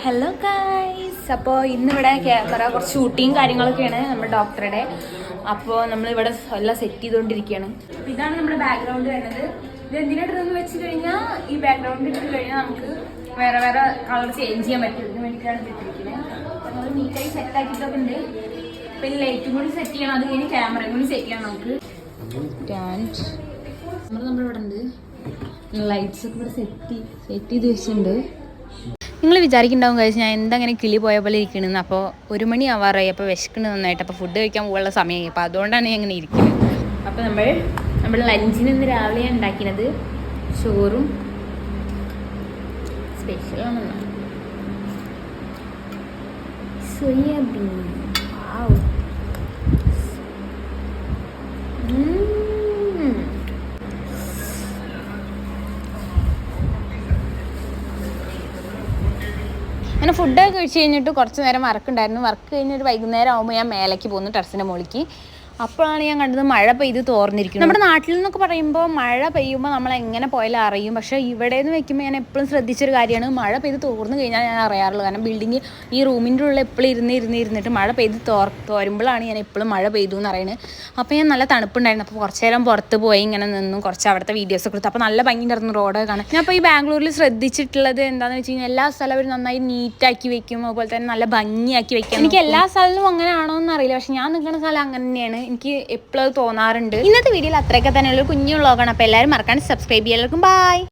Hello guys, അപ്പോൾ ഇന്നിവിടെ camera കുറച്ച് ഷൂട്ടിങ് കാര്യങ്ങളൊക്കെയാണ് നമ്മുടെ ഡോക്ടറുടെ. അപ്പോൾ നമ്മളിവിടെ എല്ലാം സെറ്റ് ചെയ്തുകൊണ്ടിരിക്കുകയാണ്. അപ്പോൾ ഇതാണ് നമ്മുടെ ബാക്ക്ഗ്രൗണ്ട് വരുന്നത്. ഇത് എന്തിനായിട്ടെന്ന് വെച്ച് കഴിഞ്ഞാൽ ഈ ബാക്ക്ഗ്രൗണ്ട് ഇട്ട് കഴിഞ്ഞാൽ നമുക്ക് വേറെ വേറെ കളർ ചേഞ്ച് ചെയ്യാൻ പറ്റും. ഇതിന് വേണ്ടിയിട്ടാണ് ഇട്ടിരിക്കുന്നത്. അപ്പോൾ നമ്മൾ നീറ്റായി സെറ്റ് ആക്കിയിട്ടൊക്കെ ഉണ്ട്. പിന്നെ ലൈറ്റും കൂടി സെറ്റ് ചെയ്യണം, അത് കഴിഞ്ഞ് ക്യാമറയും കൂടി സെറ്റ് ചെയ്യണം നമുക്ക്. നമ്മളിവിടെ ഉണ്ട്, ലൈറ്റ്സ് ഒക്കെ ഇവിടെ സെറ്റ് ചെയ്ത് വെച്ചിട്ടുണ്ട്. നിങ്ങൾ വിചാരിക്കുന്നുണ്ടാവും കഴിച്ച് ഞാൻ എന്തെങ്ങനെ കിളി പോയ പോലെ ഇരിക്കണമെന്ന്. അപ്പോൾ 1 മണി ആവാറായി, അപ്പോൾ വിശക്കുന്നത് നന്നായിട്ട്. അപ്പോൾ ഫുഡ് കഴിക്കാൻ പോകാനുള്ള സമയമായി, അപ്പോൾ അതുകൊണ്ടാണ് ഞാൻ ഇങ്ങനെ ഇരിക്കുന്നത്. അപ്പോൾ നമ്മൾ ലഞ്ചിന് ഇന്ന് രാവിലെയാണ് ഉണ്ടാക്കിയത്. ചോറും സ്പെഷ്യലാണ് സോയാബീൻ. അങ്ങനെ ഫുഡൊക്കെ കഴിച്ച് കഴിഞ്ഞിട്ട് കുറച്ച് നേരം വർക്കുണ്ടായിരുന്നു. വർക്ക് കഴിഞ്ഞിട്ട് വൈകുന്നേരം ആകുമ്പോൾ ഞാൻ മേലേക്ക് പോകുന്നു, ടെറസിൻ്റെ മുകളിലേക്ക്. അപ്പോഴാണ് ഞാൻ കണ്ടത് മഴ പെയ്ത് തോർന്നിരിക്കുന്നു. നമ്മുടെ നാട്ടിൽ നിന്നൊക്കെ പറയുമ്പോൾ മഴ പെയ്യുമ്പോൾ നമ്മൾ എങ്ങനെ പോയാലും അറിയും. പക്ഷേ ഇവിടെ നിന്ന് വെക്കുമ്പോൾ ഞാൻ എപ്പോഴും ശ്രദ്ധിച്ചൊരു കാര്യമാണ്, മഴ പെയ്ത് തോർന്നു കഴിഞ്ഞാൽ ഞാൻ അറിയാറുള്ളൂ. കാരണം ബിൽഡിങ് ഈ റൂമിൻ്റെ ഉള്ളിൽ എപ്പോഴും ഇരുന്നിട്ട് മഴ പെയ്ത് തോരുമ്പോഴാണ് ഞാൻ എപ്പോഴും മഴ പെയ്തു എന്ന് പറയുന്നത്. അപ്പോൾ ഞാൻ നല്ല തണുപ്പുണ്ടായിരുന്നു. അപ്പോൾ കുറച്ച് നേരം പുറത്ത് പോയി ഇങ്ങനെ നിന്നു, കുറച്ച് അവിടുത്തെ വീഡിയോസൊക്കെ എടുത്തു. അപ്പോൾ നല്ല ഭംഗിയുണ്ടായിരുന്നു റോഡൊക്കെ കാണാൻ. ഞാൻ ഇപ്പോൾ ഈ ബാംഗ്ലൂരിൽ ശ്രദ്ധിച്ചിട്ടുള്ളത് എന്താണെന്ന് വെച്ച് കഴിഞ്ഞാൽ എല്ലാ സ്ഥലവും അവർ നന്നായി നീറ്റാക്കി വെക്കും, അതുപോലെ തന്നെ നല്ല ഭംഗിയാക്കി വെക്കും. എനിക്ക് എല്ലാ സ്ഥലവും അങ്ങനെ ആണോ എന്ന് അറിയില്ല, പക്ഷെ ഞാൻ നിൽക്കുന്ന സ്ഥലം അങ്ങനെ തന്നെയാണ്. എനിക്ക് എപ്പോഴും തോന്നാറുണ്ട്. ഇന്നത്തെ വീഡിയോയിൽ അത്രയൊക്കെ തന്നെയുള്ള കുഞ്ഞു വ്ളോഗാണ്. അപ്പോൾ എല്ലാവരും മറക്കാണ്ട് സബ്സ്ക്രൈബ് ചെയ്യാൻ. ബൈ.